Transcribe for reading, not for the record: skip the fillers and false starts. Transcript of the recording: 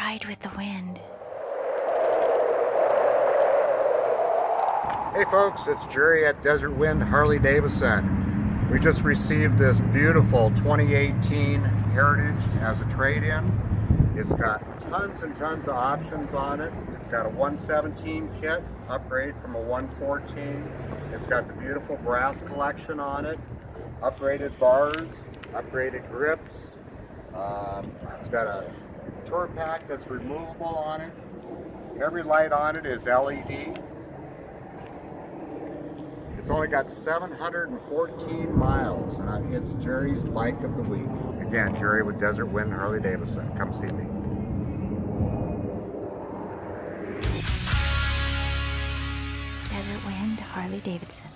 Ride with the wind. Hey folks, it's Jerry at Desert Wind Harley-Davidson. We just received this beautiful 2018 Heritage as a trade-in. It's got tons and tons of options on it. It's got a 117 kit, upgrade from a 114. It's got the beautiful brass collection on it, upgraded bars, upgraded grips. It's got a tour pack that's removable on it. Every light on it is LED. It's only got 714 miles, and it's Jerry's bike of the week. Again, Jerry with Desert Wind Harley-Davidson. Come see me. Desert Wind Harley-Davidson.